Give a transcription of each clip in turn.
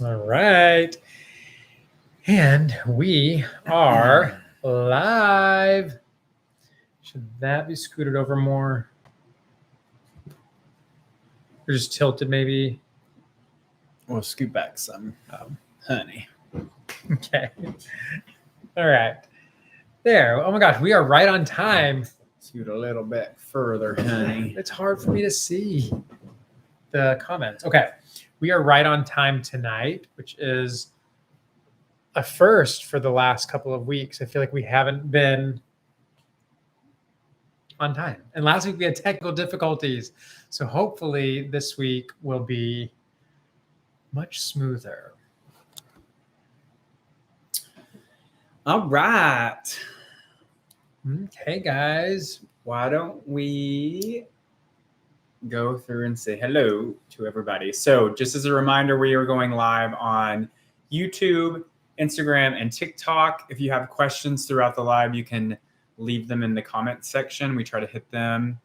All right. And we are live. Should that be scooted over more? Or just tilted maybe? We'll scoot back some, honey. Okay. All right. There. Oh my gosh, we are right on time. Scoot a little bit further, honey. It's hard for me to see the comments. Okay. We are right on time tonight, which is a first for the last couple of weeks. I feel like we haven't been on time. And last week we had technical difficulties. So hopefully this week will be much smoother. All right. Okay, guys. Why don't we go through and say hello to everybody? So just as a reminder, we are going live on YouTube, Instagram, and TikTok. If you have questions throughout the live, you can leave them in the comment section. We try to hit them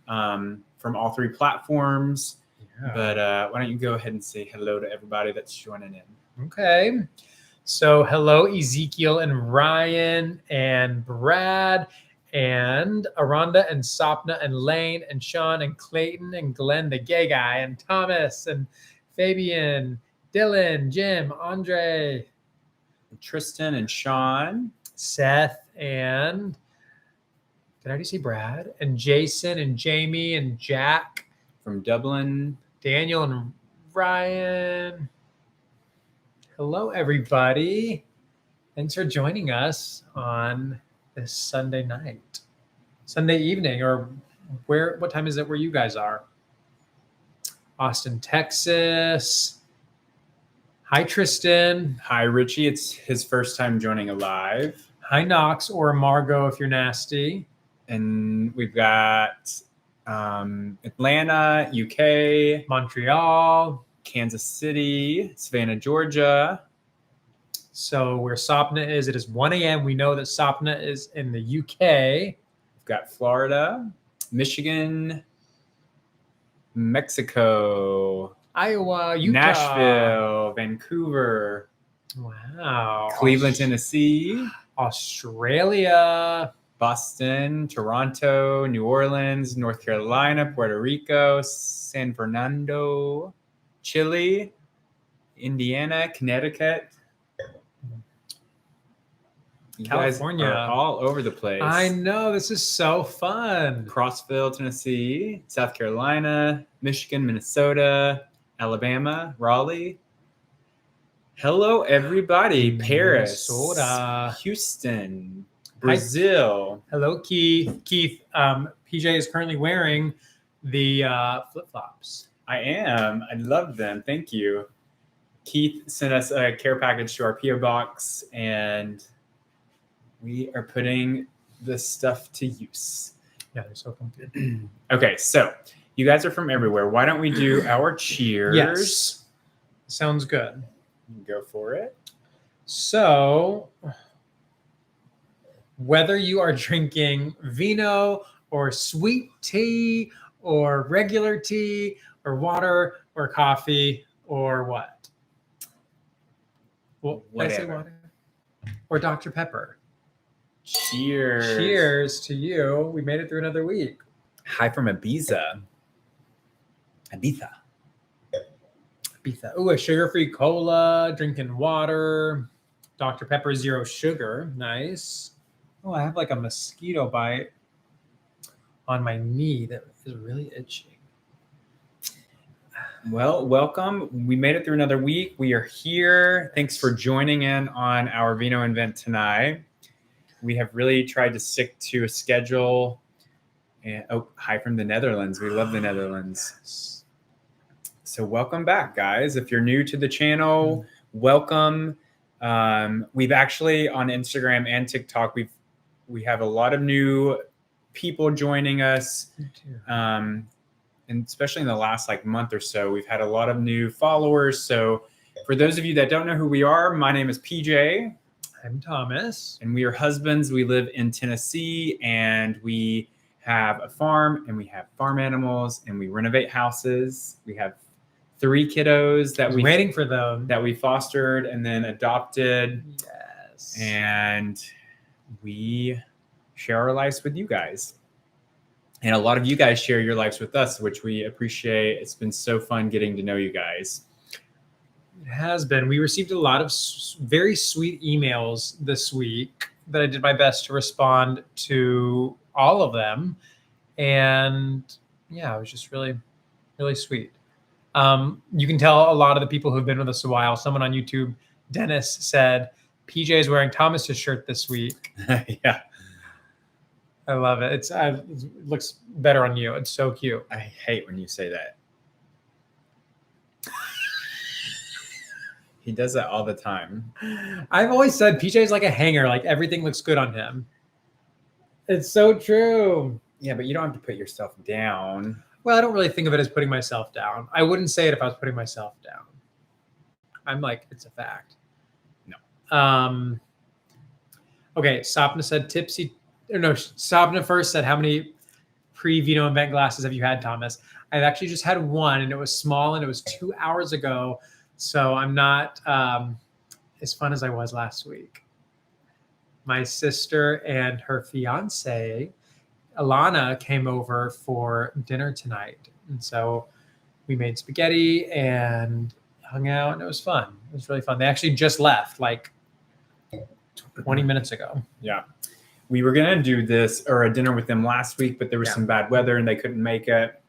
from all three platforms. Yeah. But why don't you go ahead and say hello to everybody that's joining in. Okay. So hello, Ezekiel and Ryan and Brad and Aranda and Sapna and Lane and Sean and Clayton and Glenn, the gay guy, and Thomas and Fabian, Dylan, Jim, Andre, Tristan and Sean, Seth and did I already say Brad? And Jason and Jamie and Jack from Dublin, Daniel and Ryan. Hello, everybody. Thanks for joining us on this Sunday night, Sunday evening, or what time is it where you guys are? Austin, Texas. Hi, Tristan. Hi, Richie. It's his first time joining a live. Hi, Knox or Margot if you're nasty. And we've got Atlanta, UK, Montreal, Kansas City, Savannah, Georgia. So where Sapna is, it is 1 a.m. We know that Sapna is in the UK. We've got Florida, Michigan, Mexico, Iowa, Utah, Nashville, Vancouver. Wow. Cleveland, Tennessee, Australia, Boston, Toronto, New Orleans, North Carolina, Puerto Rico, San Fernando, Chile, Indiana, Connecticut. You California, guys are all over the place. I know, this is so fun. Crossville, Tennessee, South Carolina, Michigan, Minnesota, Alabama, Raleigh. Hello, everybody. Paris, Minnesota, Houston, Brazil. Hi. Hello, Keith. Keith, PJ is currently wearing the flip-flops. I am. I love them. Thank you. Keith sent us a care package to our P.O. box, and we are putting this stuff to use. Yeah, they're so comfy. Okay, so you guys are from everywhere. Why don't we do our cheers? Yes. Sounds good. Go for it. So, whether you are drinking vino or sweet tea or regular tea or water or coffee or what? Well, did I say water? Or Dr. Pepper. Cheers. Cheers to you. We made it through another week. Hi from Ibiza. Ibiza. Ooh, a sugar-free cola, drinking water. Dr. Pepper, zero sugar. Nice. Oh, I have like a mosquito bite on my knee that is really itchy. Well, welcome. We made it through another week. We are here. Thanks for joining in on our Vino Vent tonight. We have really tried to stick to a schedule. And hi from the Netherlands. We love the Netherlands. So welcome back, guys. If you're new to the channel, welcome. We've actually on Instagram and TikTok, we have a lot of new people joining us. And especially in the last month or so, we've had a lot of new followers. So for those of you that don't know who we are, my name is PJ. I'm Thomas. And we are husbands. We live in Tennessee, and we have a farm, and we have farm animals, and we renovate houses. We have 3 kiddos that we waiting for them. that we fostered and then adopted. Yes. And we share our lives with you guys. And a lot of you guys share your lives with us, which we appreciate. It's been so fun getting to know you guys. It has been. We received a lot of very sweet emails this week that I did my best to respond to all of them. And yeah, it was just really, really sweet. You can tell a lot of the people who've been with us a while. Someone on YouTube, Dennis, said, PJ is wearing Thomas's shirt this week. Yeah. I love it. It looks better on you. It's so cute. I hate when you say that. He does that all the time. I've always said PJ is like a hanger. Like everything looks good on him. It's so true. Yeah, but you don't have to put yourself down. Well, I don't really think of it as putting myself down. I wouldn't say it if I was putting myself down. I'm like, it's a fact. No. Okay, Sapna said tipsy. No, Sapna first said, how many pre-Vino Vent glasses have you had, Thomas? I've actually just had one, and it was small, and it was 2 hours ago. So I'm not as fun as I was last week. My sister and her fiance, Alana, came over for dinner tonight. And so we made spaghetti and hung out, and it was fun. It was really fun. They actually just left like 20 minutes ago. Yeah. We were going to do this or a dinner with them last week, but there was some bad weather and they couldn't make it.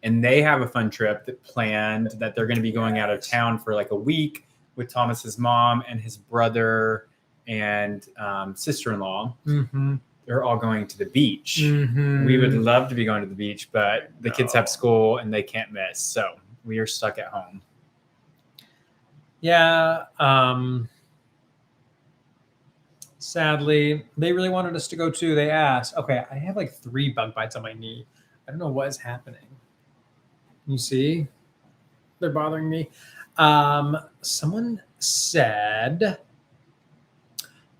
And they have a fun trip that planned that they're going to be going out of town for like a week with Thomas's mom and his brother and sister-in-law. Mm-hmm. They're all going to the beach. Mm-hmm. We would love to be going to the beach, but the kids have school and they can't miss. So we are stuck at home. Yeah. Sadly, they really wanted us to go too. They asked. Okay, I have like 3 bug bites on my knee. I don't know what is happening. You see? They're bothering me. Someone said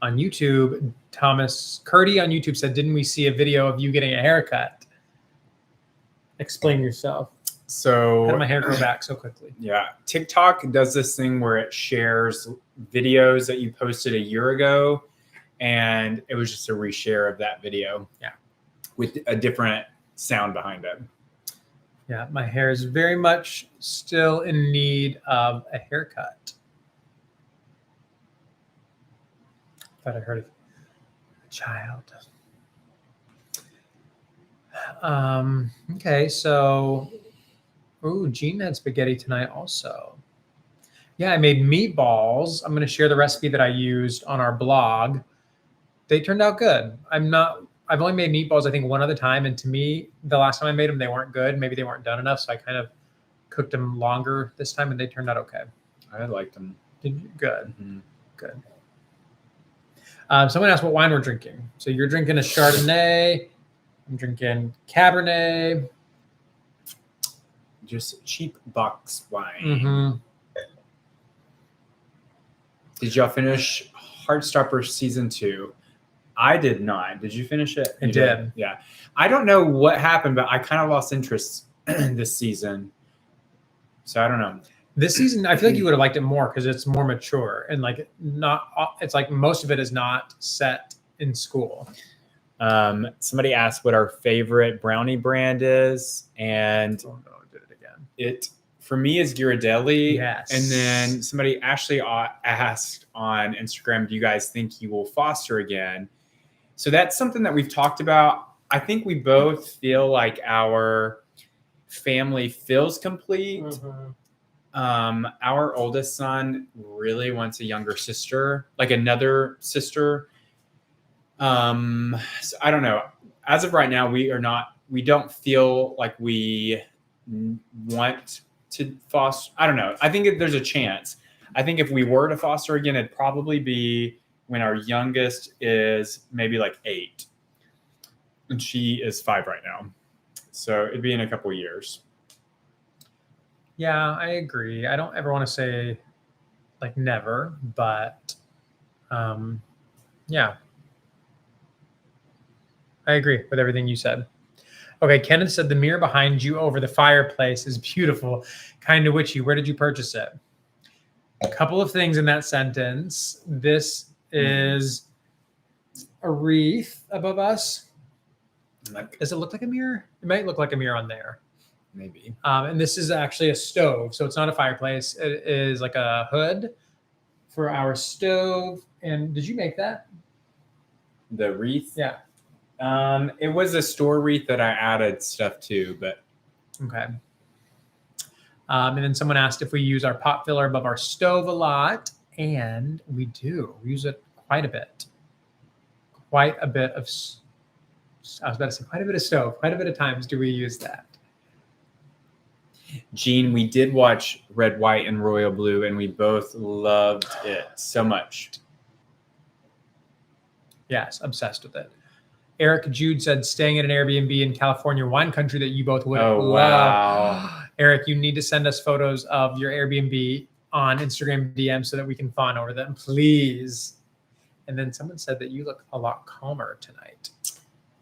on YouTube, Thomas Curdy on YouTube said, didn't we see a video of you getting a haircut? Explain yourself. So how did my hair grow back so quickly? Yeah. TikTok does this thing where it shares videos that you posted a year ago. And it was just a reshare of that video. Yeah. With a different sound behind it. Yeah, my hair is very much still in need of a haircut. Thought I heard of a child. Okay, so, Jean had spaghetti tonight also. Yeah, I made meatballs. I'm going to share the recipe that I used on our blog. They turned out good. I've only made meatballs, I think, one other time. And to me, the last time I made them, they weren't good. Maybe they weren't done enough. So I kind of cooked them longer this time and they turned out okay. I liked them. Good. Mm-hmm. Good. Someone asked what wine we're drinking. So you're drinking a Chardonnay. I'm drinking Cabernet. Just cheap box wine. Mm-hmm. Did y'all finish Heartstopper season 2? I did not. Did you finish it? I did. Yeah. I don't know what happened, but I kind of lost interest this season. So I don't know. This season, I feel like you would have liked it more because it's more mature and like it's like most of it is not set in school. Somebody asked what our favorite brownie brand is. And oh no, I did it again. It, for me, is Ghirardelli. Yes. And then somebody actually asked on Instagram, do you guys think you will foster again? So that's something that we've talked about. I think we both feel like our family feels complete. Mm-hmm. Our oldest son really wants a younger sister, like another sister. So I don't know. As of right now, we don't feel like we want to foster. I don't know. I think there's a chance. I think if we were to foster again, it'd probably be when our youngest is maybe like 8 and she is 5 right now. So it'd be in a couple of years. Yeah, I agree. I don't ever want to say like never, but yeah, I agree with everything you said. Okay, Kenneth said the mirror behind you over the fireplace is beautiful, kind of witchy. Where did you purchase it? A couple of things in that sentence. This is a wreath above us. Does it look like a mirror? It might look like a mirror on there. Maybe. And this is actually a stove, so it's not a fireplace. It is like a hood for our stove. And did you make that? The wreath? Yeah. It was a store wreath that I added stuff to, but okay. And then someone asked if we use our pot filler above our stove a lot, and we do. We use it quite a bit. Quite a bit of. I was about to say quite a bit of stove. Quite a bit of times do we use that. Gene, we did watch Red, White, and Royal Blue, and we both loved it so much. Yes, obsessed with it. Eric Jude said, staying at an Airbnb in California, wine country that you both would love. Wow. Eric, you need to send us photos of your Airbnb on Instagram DM so that we can fawn over them, please. And then someone said that you look a lot calmer tonight.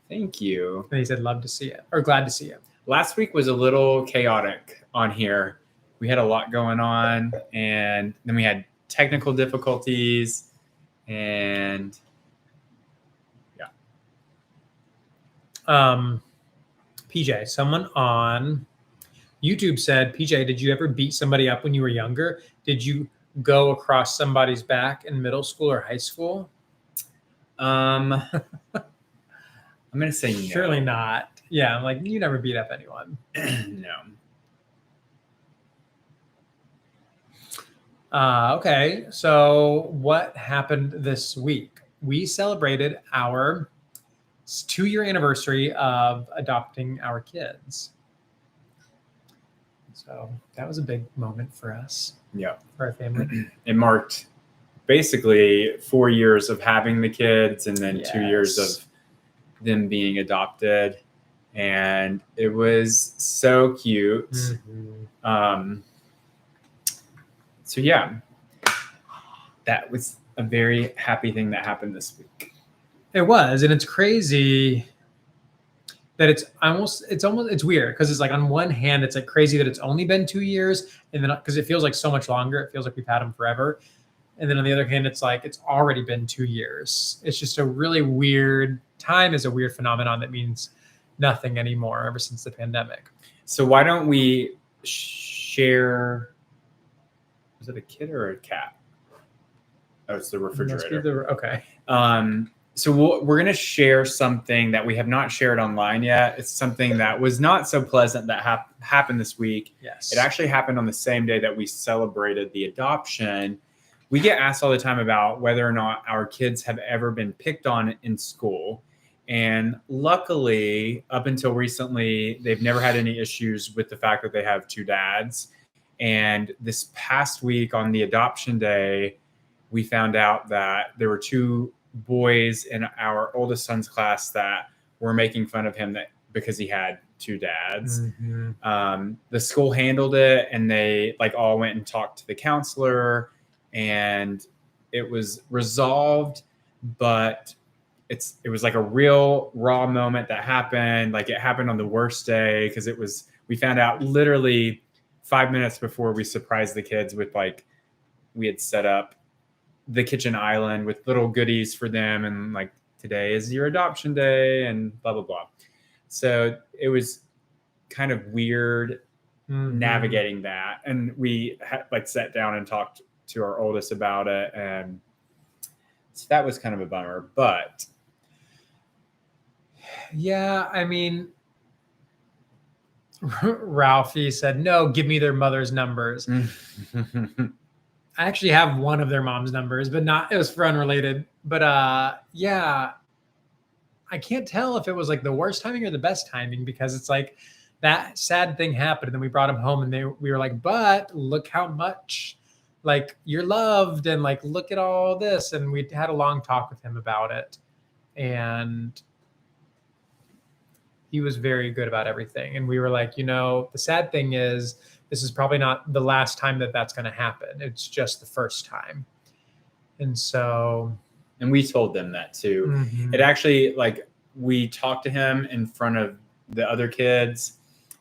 Thank you. And he said, love to see it, or glad to see it. Last week was a little chaotic on here. We had a lot going on, and then we had technical difficulties, and PJ, someone on YouTube said, PJ, did you ever beat somebody up when you were younger? Did you go across somebody's back in middle school or high school? I'm going to say no. Surely not. Yeah, I'm like, you never beat up anyone. No. Okay, so what happened this week? We celebrated our 2-year anniversary of adopting our kids. So that was a big moment for us. Yeah. For our family. It marked basically 4 years of having the kids and then 2 years of them being adopted. And it was so cute. Mm-hmm. So yeah, that was a very happy thing that happened this week. It was, and it's crazy that it's weird because it's like on one hand it's like crazy that it's only been 2 years, and then because it feels like so much longer, it feels like we've had them forever, and then on the other hand it's like it's already been 2 years. It's just a really weird time. Is a weird phenomenon that means nothing anymore ever since the pandemic. So why don't we share? Was it a kid or a cat? Oh, it's the refrigerator. Okay. So we're going to share something that we have not shared online yet. It's something that was not so pleasant that happened this week. Yes. It actually happened on the same day that we celebrated the adoption. We get asked all the time about whether or not our kids have ever been picked on in school. And luckily, up until recently, they've never had any issues with the fact that they have 2 dads. And this past week on the adoption day, we found out that there were 2 boys in our oldest son's class that were making fun of him because he had 2 dads. Mm-hmm. The school handled it, and they all went and talked to the counselor, and it was resolved. But it was like a real raw moment that happened. Like it happened on the worst day because we found out literally 5 minutes before we surprised the kids with we had set up the kitchen island with little goodies for them, and today is your adoption day and blah blah blah. So it was kind of weird navigating that, and we sat down and talked to our oldest about it, and so that was kind of a bummer. But yeah, I mean, Ralphie said, no, give me their mother's numbers. I actually have one of their mom's numbers, but it was for unrelated. But yeah, I can't tell if it was the worst timing or the best timing, because it's that sad thing happened, and then we brought him home, and we were like, but look how much you're loved, and look at all this. And we had a long talk with him about it, and he was very good about everything. And we were like, the sad thing is, this is probably not the last time that's going to happen. It's just the first time. And we told them that too. Mm-hmm. It actually, we talked to him in front of the other kids.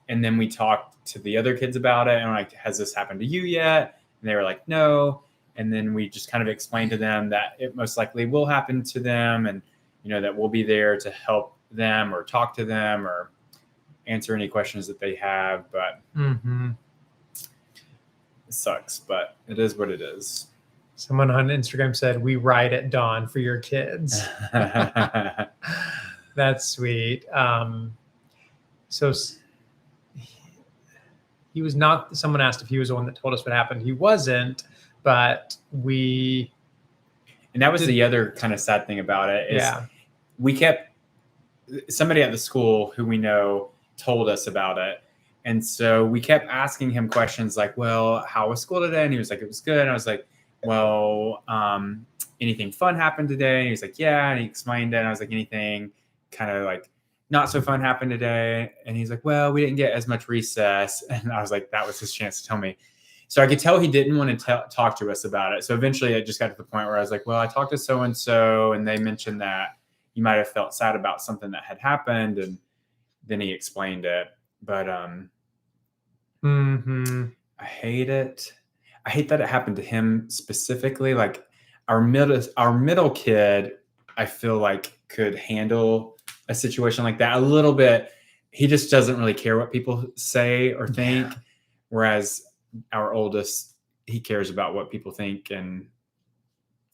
And then we talked to the other kids about it. And like, has this happened to you yet? And they were like, no. And then we just kind of explained to them that it most likely will happen to them. And, that we'll be there to help them or talk to them or answer any questions that they have. But it sucks, but it is what it is. Someone on Instagram said, "We ride at dawn for your kids." That's sweet. So he was not, someone asked if he was the one that told us what happened. He wasn't, but and that was the other kind of sad thing about it is somebody at the school who we know told us about it. And so we kept asking him questions like, well, how was school today? And he was like, it was good. And I was like, well, anything fun happened today? And he was like, yeah. And he explained it. And I was like, anything kind of like not so fun happened today? And he's like, well, we didn't get as much recess. And I was like, that was his chance to tell me. So I could tell he didn't want to talk to us about it. So eventually I just got to the point where I was like, well, I talked to so-and-so and they mentioned that you might have felt sad about something that had happened. And then he explained it. But I hate it. I hate that it happened to him specifically. Like our middle kid, I feel like could handle a situation like that a little bit. He just doesn't really care what people say or think. Yeah. Whereas our oldest, he cares about what people think. And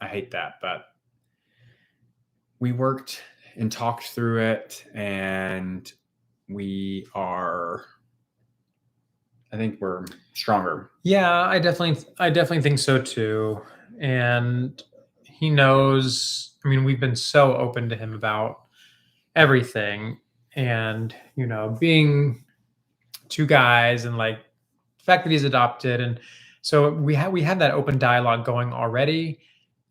I hate that, but we worked and talked through it, and I think we're stronger. Yeah, I definitely think so too. And he knows, I mean, we've been so open to him about everything, and, being two guys and like the fact that he's adopted. And so we had that open dialogue going already.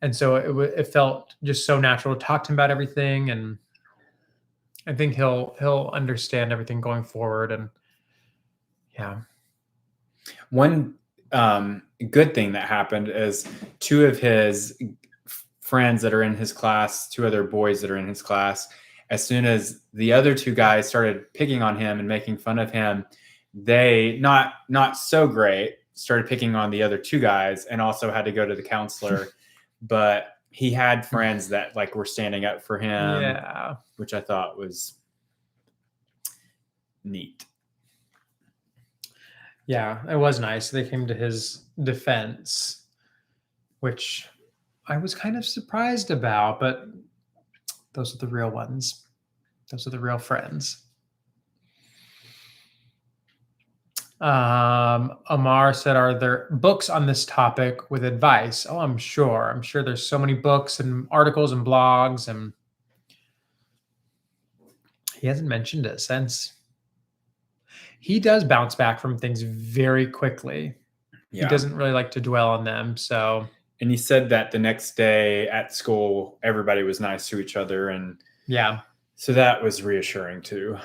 And so it felt just so natural to talk to him about everything. And I think he'll understand everything going forward. And yeah. One good thing that happened is two of his friends that are in his class, two other boys that are in his class, as soon as the other two guys started picking on him and making fun of him, they not so great started picking on the other two guys and also had to go to the counselor. But he had friends that like were standing up for him, which I thought was neat. Yeah, it was nice. They came to his defense, which I was kind of surprised about, but those are the real ones. Those are the real friends. Amar said, are there books on this topic with advice? Oh, I'm sure there's so many books and articles and blogs, and he hasn't mentioned it since. He does bounce back from things very quickly. Yeah. He doesn't really like to dwell on them. So, and he said that the next day at school, everybody was nice to each other. And so that was reassuring too.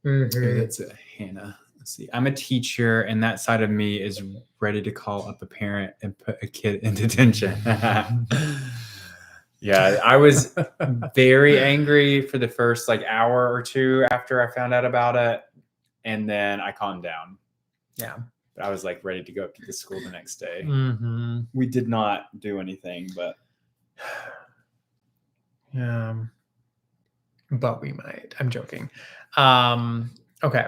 Maybe that's it, Hannah. Let's see. I'm a teacher, and that side of me is ready to call up a parent and put a kid in detention. Yeah, I was very angry for the first hour or two after I found out about it. And then I calmed down. Yeah. But I was ready to go up to the school the next day. Mm-hmm. We did not do anything, but. Yeah. But we might. I'm joking. Okay.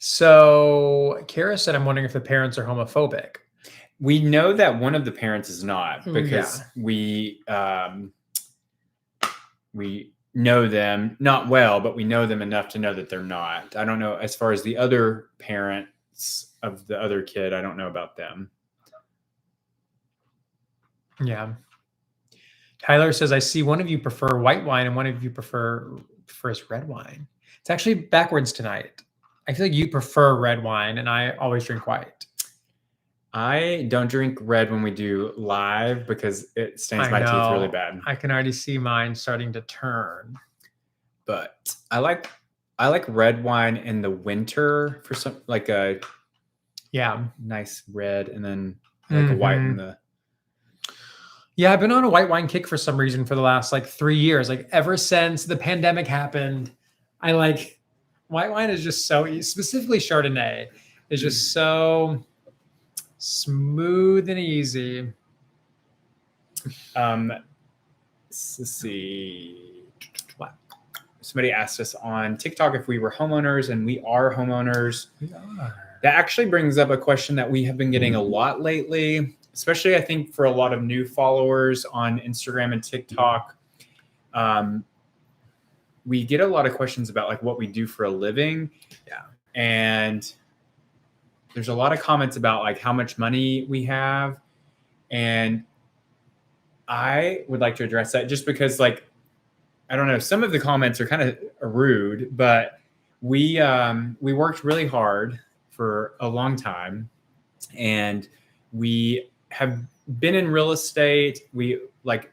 So Kara said, I'm wondering if the parents are homophobic. We know that one of the parents is not, because we know them not well, but we know them enough to know that they're not. I don't know as far as the other parents of the other kid. I don't know about them. Yeah. Tyler says, I see one of you prefer white wine and one of you prefers red wine. It's actually backwards tonight. I feel like you prefer red wine and I always drink white. I don't drink red when we do live because it stains my teeth really bad. I can already see mine starting to turn. But I like red wine in the winter for some a nice red, and then a white in the. Yeah, I've been on a white wine kick for some reason for the last 3 years. Ever since the pandemic happened, I like white wine is just so specifically Chardonnay is just so smooth and easy. Let's see. Somebody asked us on TikTok if we were homeowners, and we are homeowners. We are. That actually brings up a question that we have been getting a lot lately, especially I think for a lot of new followers on Instagram and TikTok. We get a lot of questions about like what we do for a living. Yeah. And there's a lot of comments about like how much money we have. And I would like to address that just because like, I don't know, some of the comments are kind of rude, but we worked really hard for a long time, and we have been in real estate. We like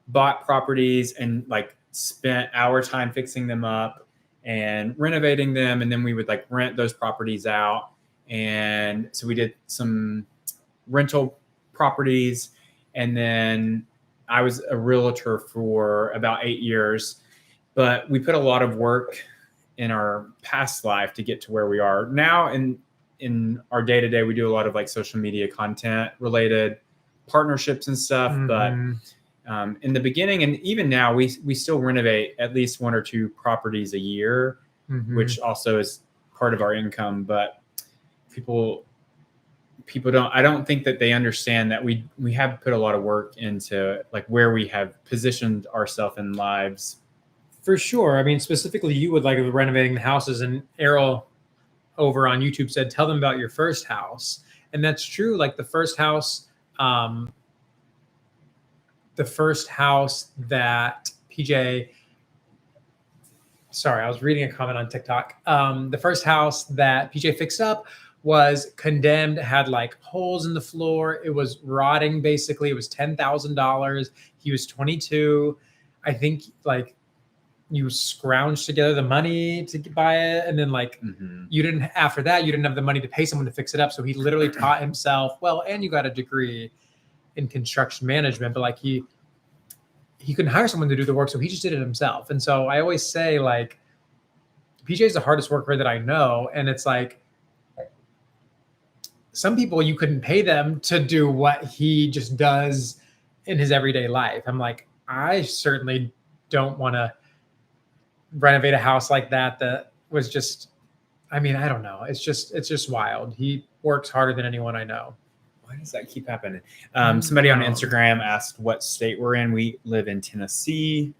bought properties and like spent our time fixing them up and renovating them, and then we would like rent those properties out. And so we did some rental properties, and then I was a realtor for about 8 years, but we put a lot of work in our past life to get to where we are now. In our day to day, we do a lot of like social media content related partnerships and stuff. Mm-hmm. But in the beginning, and even now, we still renovate at least 1 or 2 properties a year, Mm-hmm. which also is part of our income. But people I don't think that they understand that we have put a lot of work into like where we have positioned ourselves in lives. For sure. I mean, specifically, you would like renovating the houses, and Errol over on YouTube said, "Tell them about your first house," and that's true. Like the first house that PJ. Sorry, I was reading a comment on TikTok. The first house that PJ fixed up was condemned, had like holes in the floor. It was rotting, basically. It was $10,000. He was 22. I think like you scrounged together the money to buy it. And then like after that, you didn't have the money to pay someone to fix it up. So he literally taught himself, well, and you got a degree in construction management, but like he couldn't hire someone to do the work. So he just did it himself. And so I always say like, PJ is the hardest worker that I know. And it's like, some people you couldn't pay them to do what he just does in his everyday life. I'm like, I certainly don't want to renovate a house like that. That was just, I mean, I don't know. It's just wild. He works harder than anyone I know. Why does that keep happening? Somebody on Instagram asked what state we're in. We live in Tennessee.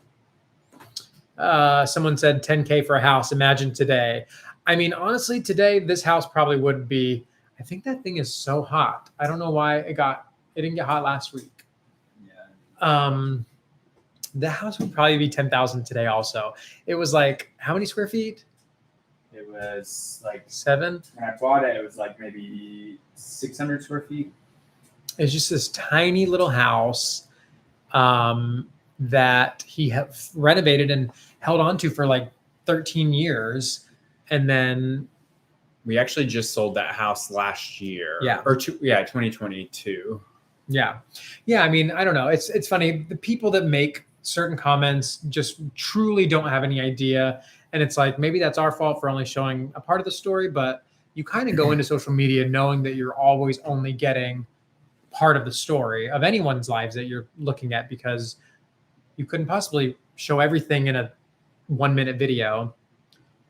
Someone said 10K for a house. Imagine today. I mean, honestly, today, this house probably would be, I think that thing is so hot. I don't know why it didn't get hot last week. Yeah. The house would probably be 10,000 today also. It was like, how many square feet? It was like 7. When I bought it, it was like maybe 600 square feet. It's just this tiny little house that he renovated and held on to for like 13 years. And then we actually just sold that house last year. Yeah. 2022. Yeah. Yeah. I mean, I don't know. It's funny. The people that make certain comments just truly don't have any idea. And it's like, maybe that's our fault for only showing a part of the story, but you kind of go into social media knowing that you're always only getting part of the story of anyone's lives that you're looking at, because you couldn't possibly show everything in a 1-minute video.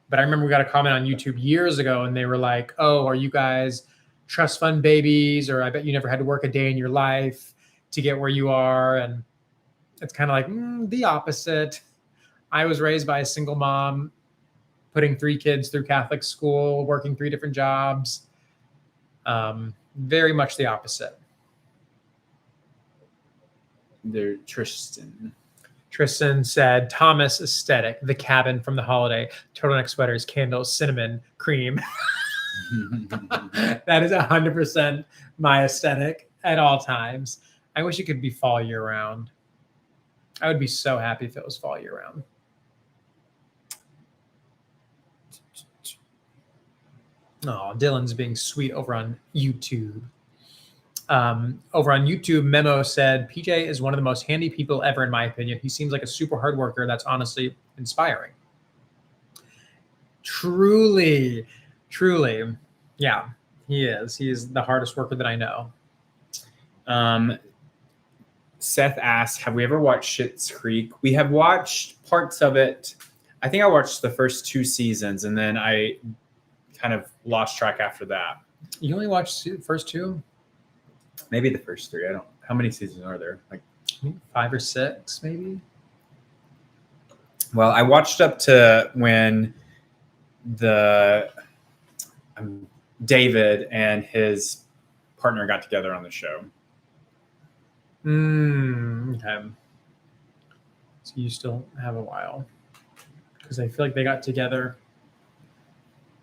But I remember we got a comment on YouTube years ago and they were like, oh, are you guys trust fund babies? Or I bet you never had to work a day in your life to get where you are. And it's kind of like the opposite. I was raised by a single mom, putting 3 kids through Catholic school, working 3 different jobs. Very much the opposite. They're Tristan said, Thomas aesthetic, the cabin from the holiday, turtleneck sweaters, candles, cinnamon, cream. That is 100% my aesthetic at all times. I wish it could be fall year round. I would be so happy if it was fall year round. Oh, Dylan's being sweet over on YouTube. Over on YouTube, Memo said, PJ is one of the most handy people ever, in my opinion. He seems like a super hard worker. That's honestly inspiring. Truly. Yeah, he is. He is the hardest worker that I know. Seth asked, have we ever watched Schitt's Creek? We have watched parts of it. I think I watched the first 2 seasons, and then I kind of lost track after that. You only watched the first 2? Maybe the first 3. I don't. How many seasons are there? Like 5 or 6, maybe. Well, I watched up to when the David and his partner got together on the show. Okay. So you still have a while, because I feel like they got together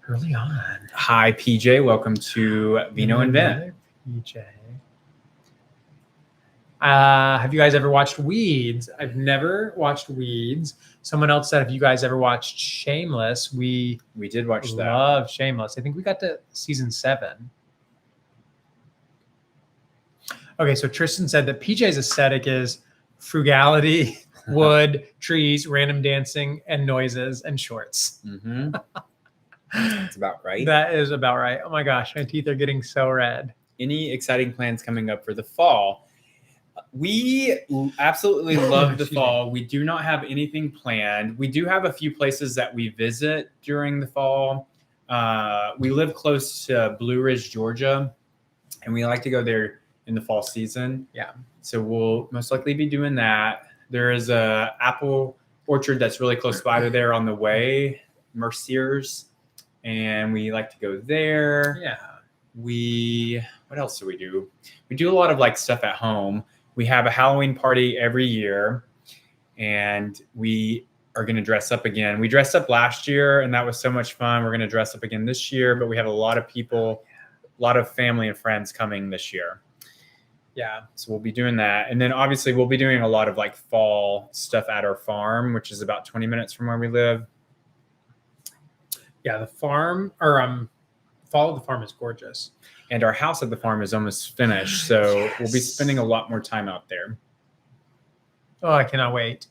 early on. Hi, PJ. Welcome to Vino Vent. PJ. Have you guys ever watched Weeds? I've never watched Weeds. Someone else said, have you guys ever watched Shameless? We did watch that. Love Shameless. I think we got to season 7. Okay, so Tristan said that PJ's aesthetic is frugality, wood, trees, random dancing, and noises, and shorts. Mm-hmm. That's about right. That is about right. Oh my gosh, my teeth are getting so red. Any exciting plans coming up for the fall? We absolutely love the fall. We do not have anything planned. We do have a few places that we visit during the fall. We live close to Blue Ridge, Georgia, and we like to go there in the fall season. Yeah. So we'll most likely be doing that. There is a apple orchard that's really close by there on the way, Mercier's, and we like to go there. Yeah. What else do? We do a lot of like stuff at home. We have a Halloween party every year, and we are going to dress up again. We dressed up last year, and that was so much fun. We're going to dress up again this year, but we have a lot of people, a lot of family and friends coming this year. Yeah. So we'll be doing that. And then obviously we'll be doing a lot of like fall stuff at our farm, which is about 20 minutes from where we live. Yeah, the farm fall of the farm is gorgeous. And our house at the farm is almost finished. So we'll be spending a lot more time out there. Oh, I cannot wait.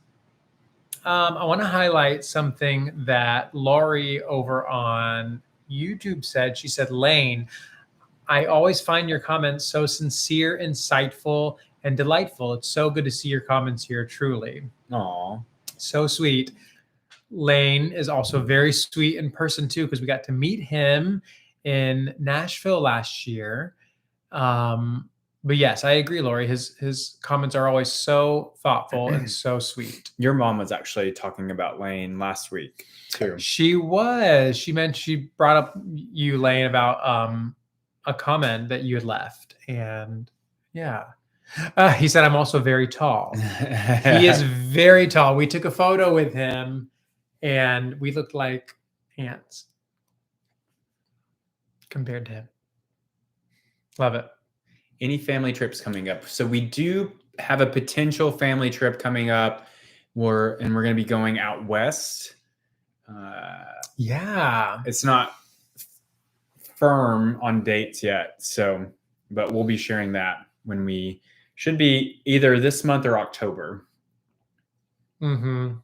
I want to highlight something that Laurie over on YouTube said. She said, Lane, I always find your comments so sincere, insightful, and delightful. It's so good to see your comments here, truly. Aw. So sweet. Lane is also very sweet in person, too, because we got to meet him in Nashville last year. But yes, I agree, Laurie. His comments are always so thoughtful and so sweet. Your mom was actually talking about Lane last week, too. She was. She brought up you, Lane, about a comment that you had left. And yeah. He said, I'm also very tall. He is very tall. We took a photo with him, and we looked like ants compared to him. Love it. Any family trips coming up? So we do have a potential family trip coming up. We're going to be going out west. Yeah. It's not firm on dates yet. But we'll be sharing that when we should be either this month or October. Mm-hmm.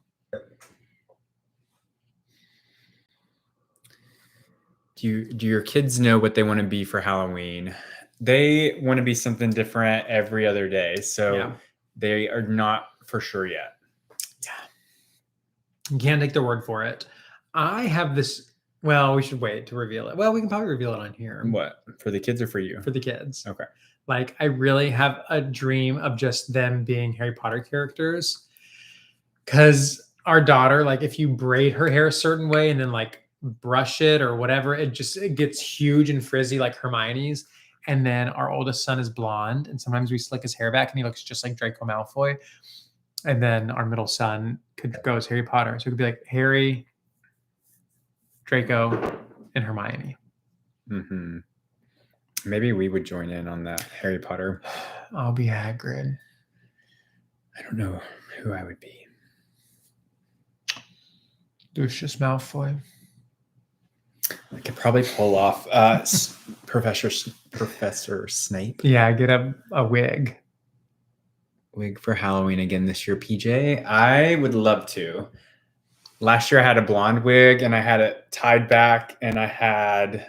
Do your kids know what they want to be for Halloween? They want to be something different every other day. So They are not for sure yet. Yeah. You can't take their word for it. I have this. Well, we should wait to reveal it. Well, we can probably reveal it on here. What? For the kids or for you? For the kids. Okay. Like, I really have a dream of just them being Harry Potter characters. Because our daughter, like, if you braid her hair a certain way and then like brush it or whatever, it gets huge and frizzy like Hermione's. And then our oldest son is blonde, and sometimes we slick his hair back and he looks just like Draco Malfoy. And then our middle son could go as Harry Potter. So it could be like Harry, Draco, and Hermione. Mm-hmm. Maybe we would join in on that Harry Potter. I'll be Hagrid. I don't know who I would be. Lucius Malfoy. I could probably pull off Professor Snape. Yeah, get a wig. Wig for Halloween again this year, PJ. I would love to. Last year I had a blonde wig and I had it tied back and I had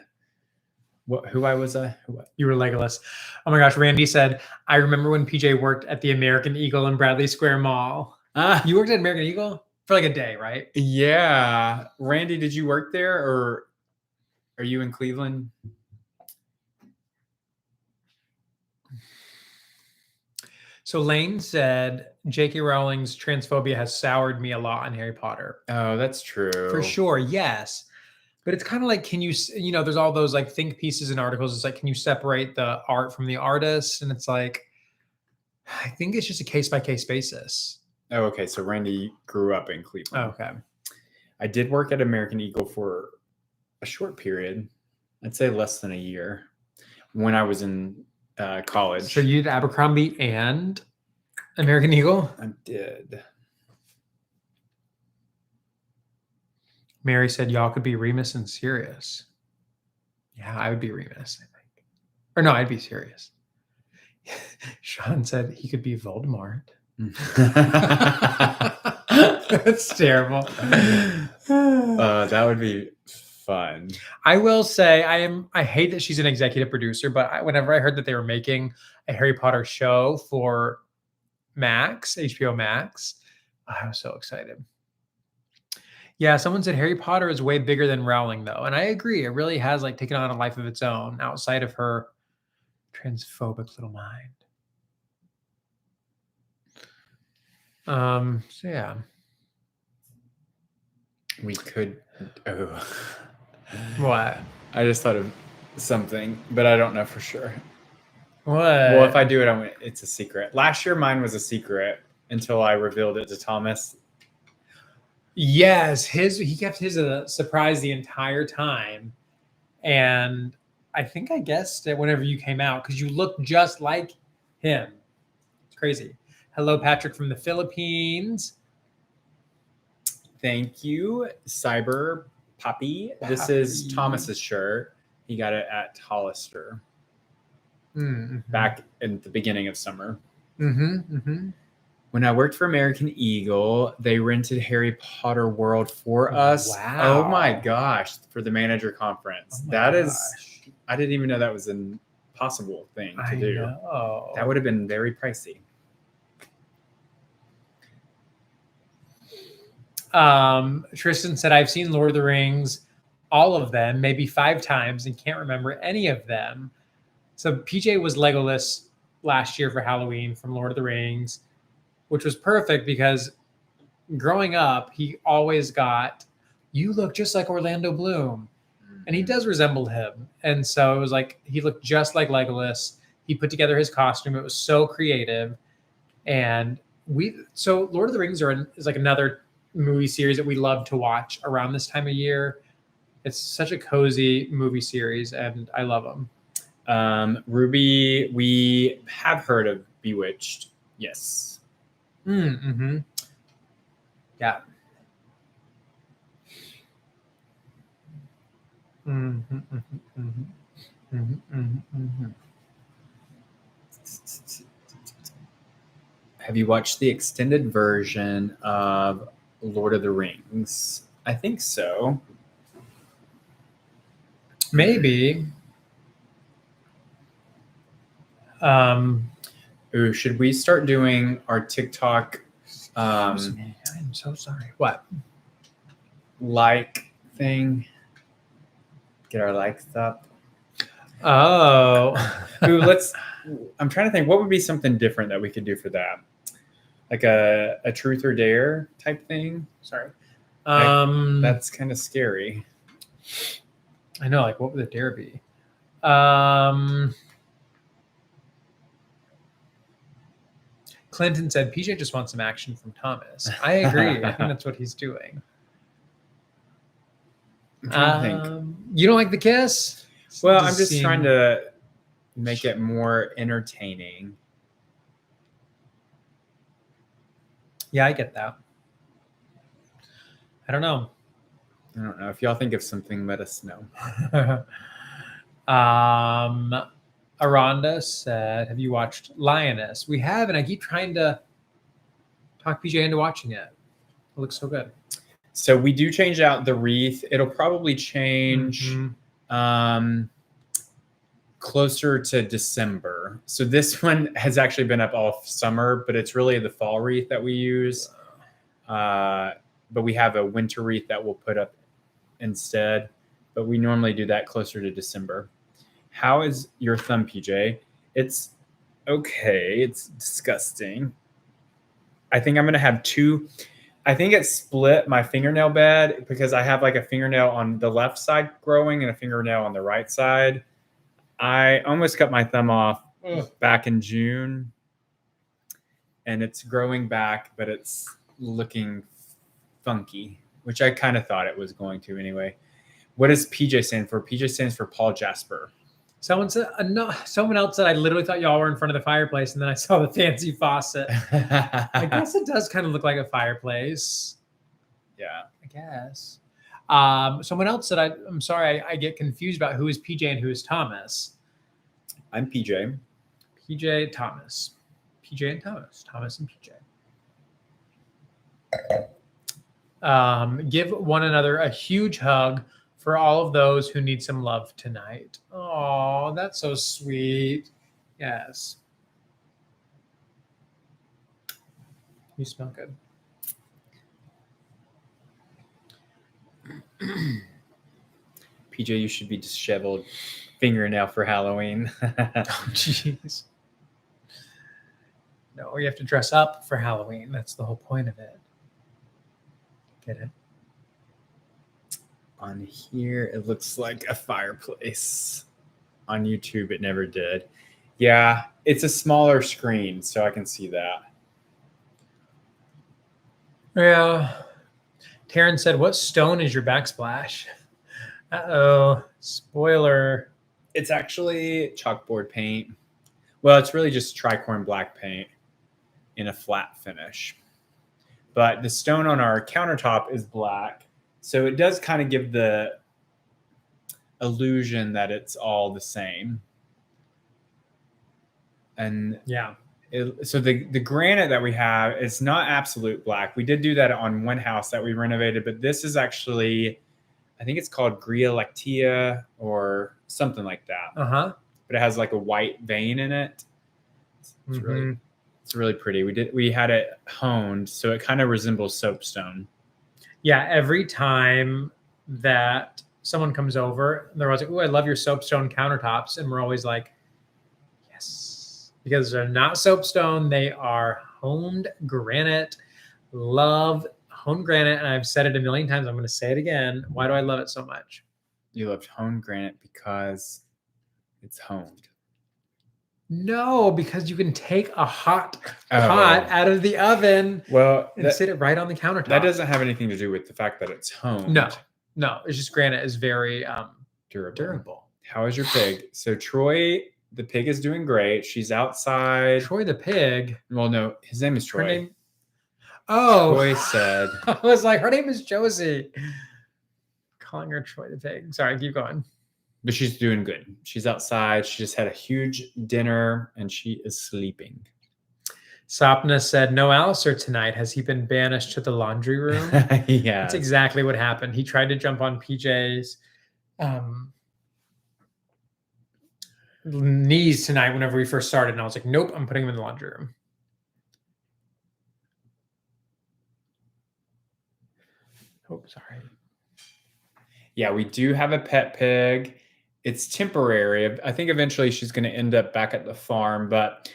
who was I? You were Legolas. Oh my gosh, Randy said, I remember when PJ worked at the American Eagle in Bradley Square Mall. You worked at American Eagle for like a day, right? Yeah. Randy, did you work there or are you in Cleveland? So Lane said J.K. Rowling's transphobia has soured me a lot on Harry Potter. Oh, that's true. For sure, yes. But it's kind of like, can you, there's all those like think pieces and articles. It's like, can you separate the art from the artist? And it's like, I think it's just a case by case basis. Oh, okay. So Randy grew up in Cleveland. Oh, okay. I did work at American Eagle for a short period. I'd say less than a year when I was in college. So you did Abercrombie and American Eagle? I did. Mary said y'all could be Remus and Sirius. Yeah, I would be Remus, I think. Or no, I'd be Sirius. Sean said he could be Voldemort. That's terrible. That would be fun. I will say I hate that she's an executive producer, but whenever I heard that they were making a Harry Potter show for Max, HBO Max, I was so excited. Yeah, someone said Harry Potter is way bigger than Rowling, though. And I agree. It really has like taken on a life of its own outside of her transphobic little mind. So yeah. We could What? I just thought of something, but I don't know for sure. What? Well, if I do it, it's a secret. Last year mine was a secret until I revealed it to Thomas. Yes, he kept his a surprise the entire time. And I think I guessed it whenever you came out because you look just like him. It's crazy. Hello, Patrick from the Philippines. Thank you, Cyber Poppy. This is Thomas's shirt. He got it at Hollister back in the beginning of summer. When I worked for American Eagle, they rented Harry Potter World for us. Wow. Oh my gosh, for the manager conference. I didn't even know that was a possible thing to do. Know. That would have been very pricey. Tristan said, I've seen Lord of the Rings, all of them, maybe 5 times, and can't remember any of them. So PJ was Legolas last year for Halloween from Lord of the Rings, which was perfect because growing up, he always got, you look just like Orlando Bloom. And he does resemble him. And so it was like, he looked just like Legolas. He put together his costume. It was so creative. And so Lord of the Rings is like another movie series that we love to watch around this time of year. It's such a cozy movie series and I love them. Ruby, we have heard of Bewitched. Yes. Yeah. Have you watched the extended version of Lord of the Rings? I think so. Maybe. Ooh, should we start doing our TikTok I'm so sorry. What? like thing? Get our likes up. Oh. Ooh, I'm trying to think what would be something different that we could do for that. Like a truth or dare type thing. Sorry. That's kind of scary. I know, like what would the dare be? Clinton said PJ just wants some action from Thomas. I agree. I think that's what he's doing. I'm trying to think. You don't like the kiss? Well, I'm just trying to make it more entertaining. Yeah, I get that. I don't know. If y'all think of something, let us know. Aranda said, have you watched Lioness? We have, and I keep trying to talk PJ into watching it. It looks so good. So we do change out the wreath. It'll probably change closer to December. So this one has actually been up all summer, but it's really the fall wreath that we use. But we have a winter wreath that we'll put up instead. But we normally do that closer to December. How is your thumb, PJ? It's okay. It's disgusting. I think I'm going to have two. I think it split my fingernail bed because I have like a fingernail on the left side growing and a fingernail on the right side. I almost cut my thumb off back in June, and it's growing back, but it's looking funky, which I kind of thought it was going to anyway. What does PJ stand for? PJ stands for Paul Jasper. Someone said, someone else said, I literally thought y'all were in front of the fireplace, and then I saw the fancy faucet. I guess it does kind of look like a fireplace. Yeah, I guess. Someone else said, I'm sorry, I get confused about who is PJ and who is Thomas. I'm PJ. PJ, Thomas. PJ and Thomas. Thomas and PJ. Give one another a huge hug for all of those who need some love tonight. Oh, that's so sweet. Yes. You smell good. PJ, you should be disheveled fingernail for Halloween. Oh, jeez. No, you have to dress up for Halloween. That's the whole point of it. Get it? On here, it looks like a fireplace. On YouTube, it never did. Yeah, it's a smaller screen, so I can see that. Yeah. Taryn said, what stone is your backsplash? Uh-oh. Spoiler. It's actually chalkboard paint. Well, it's really just tricorn black paint in a flat finish. But the stone on our countertop is black. So it does kind of give the illusion that it's all the same. And yeah, so the granite that we have is not absolute black. We did do that on one house that we renovated, but this is actually, I think it's called Gria Lactea or something like that. Uh-huh. But it has like a white vein in it. It's really pretty. We had it honed, so it kind of resembles soapstone. Yeah, every time that someone comes over, they're always like, "Oh, I love your soapstone countertops," and we're always like, "Yes," because they're not soapstone; they are honed granite. Love honed granite, and I've said it a million times. I'm going to say it again. Why do I love it so much? You loved honed granite because it's honed. No, because you can take a hot pot out of the oven and sit it right on the countertop. That doesn't have anything to do with the fact that it's honed. No, it's just granite is very durable. How is your pig? So Troy, the pig is doing great. She's outside. Troy the pig? Well, no, his name is Troy. Troy said. I was like, her name is Josie. Calling her Troy the pig. Sorry, keep going. But she's doing good. She's outside. She just had a huge dinner and she is sleeping. Sapna said, no Alistair tonight. Has he been banished to the laundry room? Yeah. That's exactly what happened. He tried to jump on PJ's knees tonight whenever we first started. And I was like, nope, I'm putting him in the laundry room. Oh, sorry. Yeah, we do have a pet pig. It's temporary. I think eventually she's going to end up back at the farm. But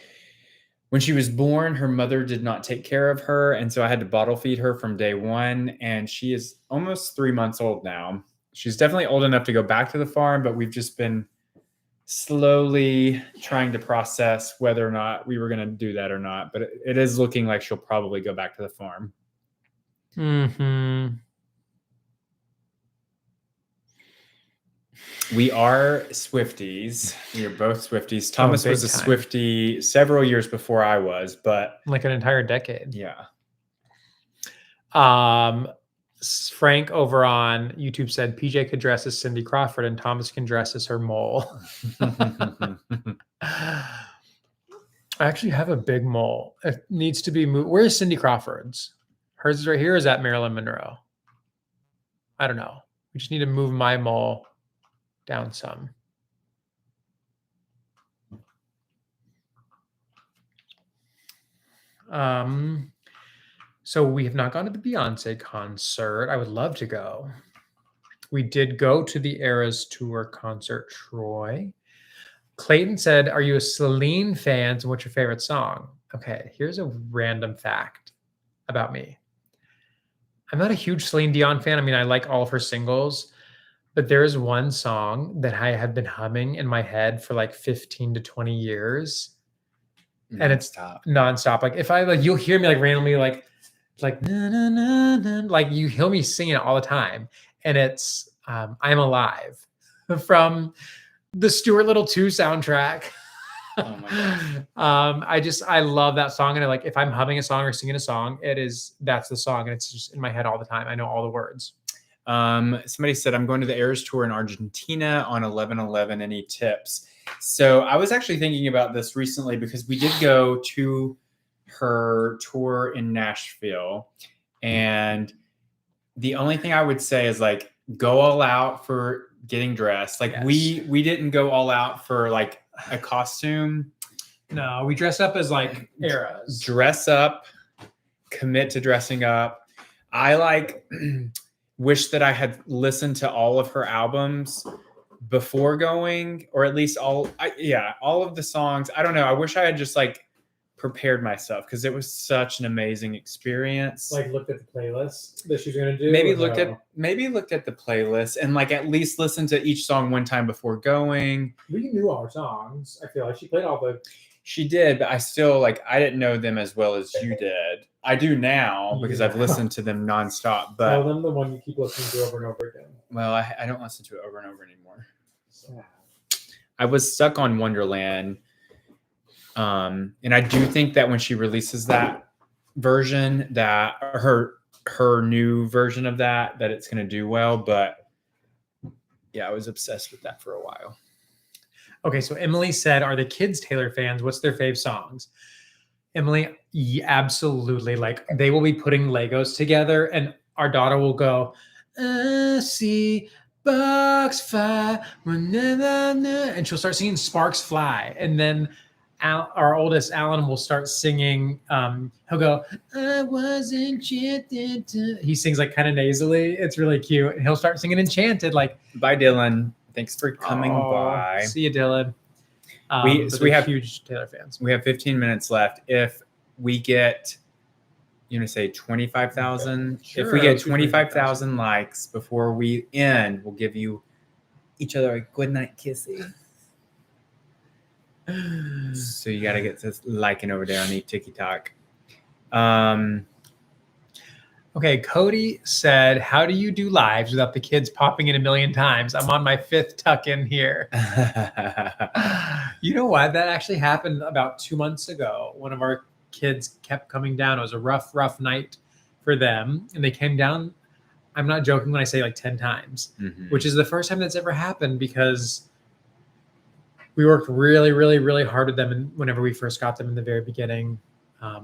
when she was born, her mother did not take care of her. And so I had to bottle feed her from day one. And she is almost 3 months old now. She's definitely old enough to go back to the farm, but we've just been slowly trying to process whether or not we were going to do that or not. But it is looking like she'll probably go back to the farm. Mm-hmm. We are Swifties. We are both Swifties. Thomas was a Swiftie several years before I was, but like an entire decade. Yeah. Frank over on YouTube said PJ could dress as Cindy Crawford and Thomas can dress as her mole. I actually have a big mole. It needs to be moved. Where's Cindy Crawford's? Hers is right here. Or is that Marilyn Monroe? I don't know. We just need to move my mole down some. So we have not gone to the Beyonce concert. I would love to go. We did go to the Eras Tour concert, Troy. Clayton said, "Are you a Celine fan? And what's your favorite song?" Okay, here's a random fact about me. I'm not a huge Celine Dion fan. I mean, I like all of her singles, but there is one song that I have been humming in my head for like 15 to 20 years. And it's nonstop. Like if I like, you'll hear me like randomly like na, na, na, na, like you hear me singing it all the time. And it's I'm Alive from the Stuart Little 2 soundtrack. Oh my gosh. I love that song. And like if I'm humming a song or singing a song, that's the song. And it's just in my head all the time. I know all the words. Somebody said, I'm going to the Eras Tour in Argentina on 11/11. Any tips? So I was actually thinking about this recently because we did go to her tour in Nashville. And the only thing I would say is like, go all out for getting dressed. Like Yes. we didn't go all out for like a costume. No, we dress up as like Eras. Dress up, commit to dressing up. I like wish that I had listened to all of her albums before going, or at least all of the songs. I don't know. I wish I had just like prepared myself because it was such an amazing experience. Like looked at the playlist that she's gonna do. Maybe looked at the playlist and like at least listened to each song one time before going. We knew all her songs. I feel like she played all the. She did, but I still like I didn't know them as well as you did. I do now because I've listened to them nonstop. But tell them the one you keep listening to over and over again. Well, I don't listen to it over and over anymore. So. I was stuck on Wonderland. And I do think that when she releases that version, that her new version of that it's going to do well. But yeah, I was obsessed with that for a while. Okay, so Emily said, "Are the kids Taylor fans? What's their fave songs?" Emily, absolutely. Like they will be putting Legos together, and our daughter will go, "See sparks fly," and she'll start singing "Sparks Fly," and then our oldest Alan will start singing. He'll go, "I was enchanted." He sings like kind of nasally. It's really cute. And he'll start singing "Enchanted." Like, bye, Dylan. Thanks for coming by. See you, Dylan. We have huge Taylor fans. We have 15 minutes left. If we get, say 25,000. Sure, if we get 25,000 likes before we end, we'll give you each other a good night kissy. So you got to get this liking over there on the TikTok. Okay, Cody said, "How do you do lives without the kids popping in a million times? I'm on my 5th tuck in here." You know what? That actually happened about 2 months ago. One of our kids kept coming down. It was a rough night for them. And they came down, I'm not joking when I say like 10 times, which is the first time that's ever happened because we worked really, really, really hard with them. And whenever we first got them in the very beginning,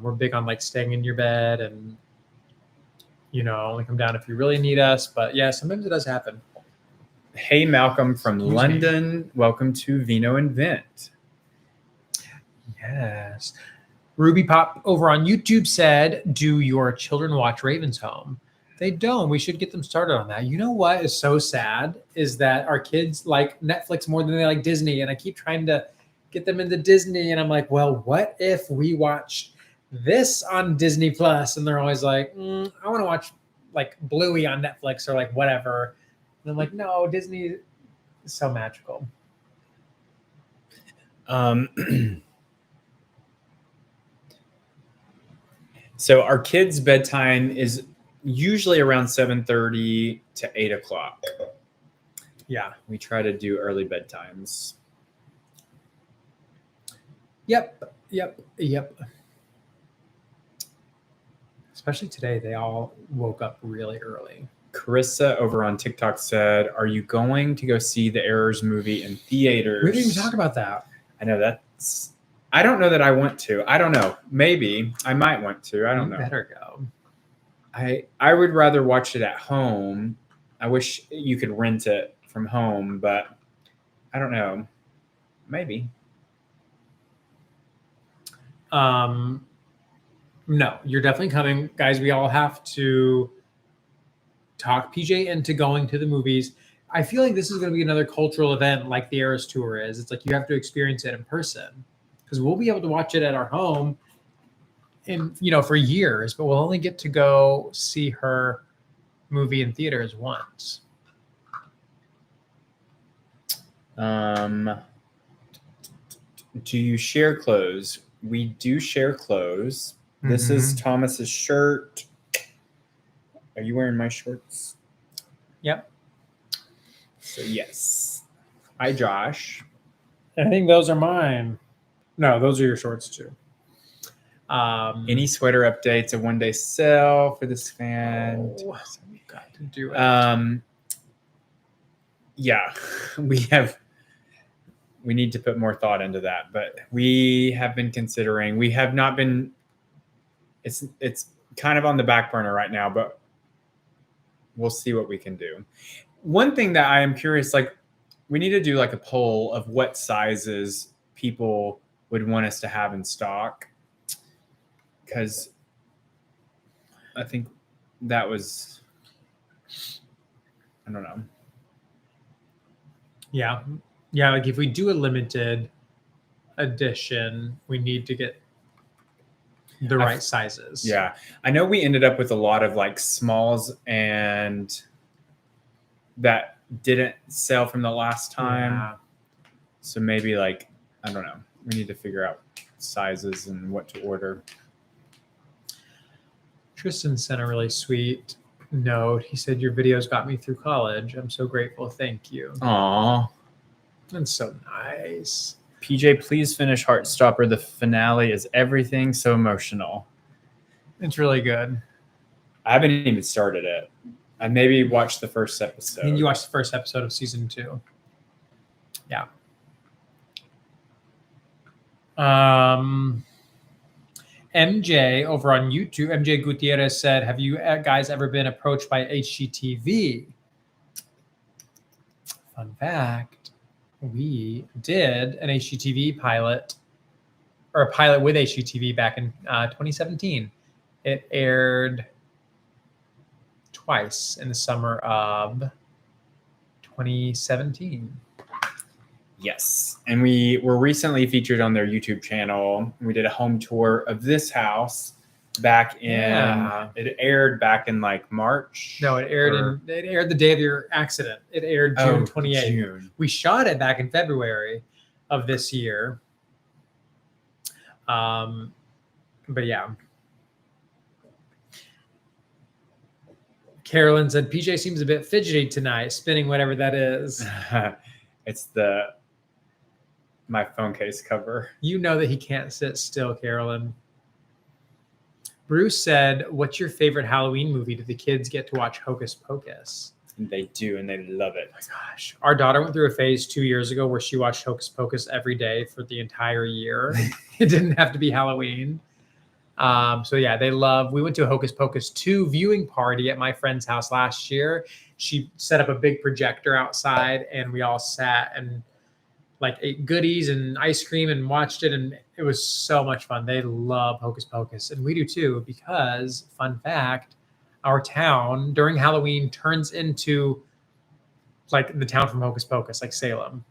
we're big on like staying in your bed and only come down if you really need us. But yeah, sometimes it does happen. Hey, Malcolm from London. Welcome to Vino and Vent. Yes. Ruby Pop over on YouTube said, "Do your children watch Raven's Home?" They don't. We should get them started on that. You know what is so sad is that our kids like Netflix more than they like Disney. And I keep trying to get them into Disney. And I'm like, well, what if we watch this on Disney Plus? And they're always like, I want to watch like Bluey on Netflix or like whatever. And I'm like, no, Disney is so magical. So our kids' bedtime is usually around 7:30 to 8 o'clock. Yeah, we try to do early bedtimes. Yep. Especially today, they all woke up really early. Carissa over on TikTok said, "Are you going to go see the Errors movie in theaters?" We didn't even talk about that. I know that's. I don't know that I want to. I don't know. Maybe I might want to. I don't know. Better go. I would rather watch it at home I wish you could rent it from home, but I don't know. Maybe. No, you're definitely coming, guys. We all have to talk PJ into going to the movies. I feel like this is going to be another cultural event like the Eras Tour is. It's like you have to experience it in person because we'll be able to watch it at our home for years, but we'll only get to go see her movie in theaters once. Do you share clothes? We do share clothes. This is Thomas's shirt. Are you wearing my shorts? Yep. So yes. Hi, Josh. I think those are mine. No, those are your shorts too. Any sweater updates? A one-day sale for this fan. Oh, we've got to do it. Yeah, we need to put more thought into that, but we have been considering. We have not been. It's kind of on the back burner right now, but we'll see what we can do. One thing that I am curious, like, we need to do like a poll of what sizes people would want us to have in stock. Because I think that was, I don't know. Yeah. Like if we do a limited edition, we need to get the right sizes. Yeah. I know we ended up with a lot of like smalls and that didn't sell from the last time. Yeah. So maybe like, I don't know. We need to figure out sizes and what to order. Tristan sent a really sweet note. He said, "Your videos got me through college. I'm so grateful. Thank you." Aw. That's so nice. PJ, please finish Heartstopper. The finale is everything so emotional. It's really good. I haven't even started it. I maybe watched the first episode. And you watched the first episode of season 2. Yeah. MJ over on YouTube, MJ Gutierrez said, "Have you guys ever been approached by HGTV?" Fun fact, we did an HGTV pilot, or a pilot with HGTV back in 2017. It aired twice in the summer of 2017. Yes. And we were recently featured on their YouTube channel. We did a home tour of this house back in, it aired back in like March. No, it aired the day of your accident. It aired June 28th. June. We shot it back in February of this year. But yeah. Carolyn said, "PJ seems a bit fidgety tonight, spinning whatever that is." It's my phone case cover. You know that he can't sit still, Carolyn. Bruce said, "What's your favorite Halloween movie? Do the kids get to watch Hocus Pocus?" And they do, and they love it. Oh my gosh. Our daughter went through a phase 2 years ago where she watched Hocus Pocus every day for the entire year. It didn't have to be Halloween. So yeah, we went to a Hocus Pocus 2 viewing party at my friend's house last year. She set up a big projector outside and we all sat and like ate goodies and ice cream and watched it. And it was so much fun. They love Hocus Pocus and we do too, because fun fact, our town during Halloween turns into like the town from Hocus Pocus, like Salem.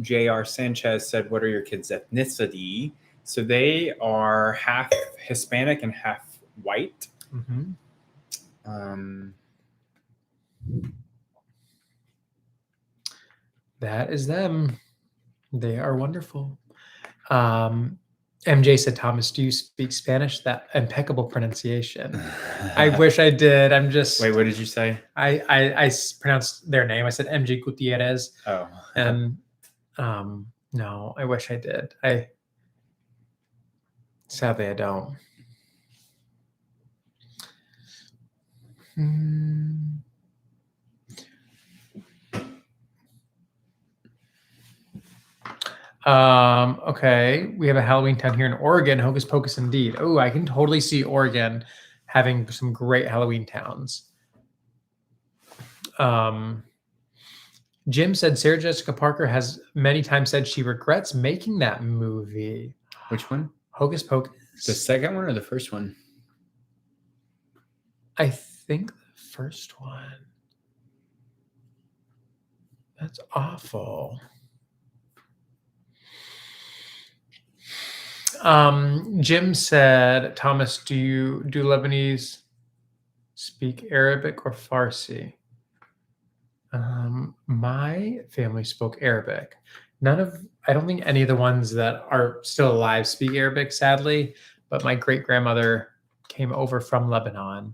J.R. Sanchez said, "What are your kids' ethnicity?" So they are half Hispanic and half white. Mm-hmm. That is them. They are wonderful. MJ said, "Thomas, do you speak Spanish?" That impeccable pronunciation. I wish I did. I'm just... Wait, what did you say? I pronounced their name. I said MJ Gutierrez. Oh. And no, I wish I did. Sadly, I don't. Okay, we have a Halloween town here in Oregon, Hocus Pocus indeed. Oh, I can totally see Oregon having some great Halloween towns. Jim said Sarah Jessica Parker has many times said she regrets making that movie. Which one? Hocus Pocus. The second one or the first one? I think the first one. That's awful. Jim said, Thomas, do Lebanese speak Arabic or Farsi? My family spoke Arabic. I don't think any of the ones that are still alive speak Arabic, sadly, but my great grandmother came over from Lebanon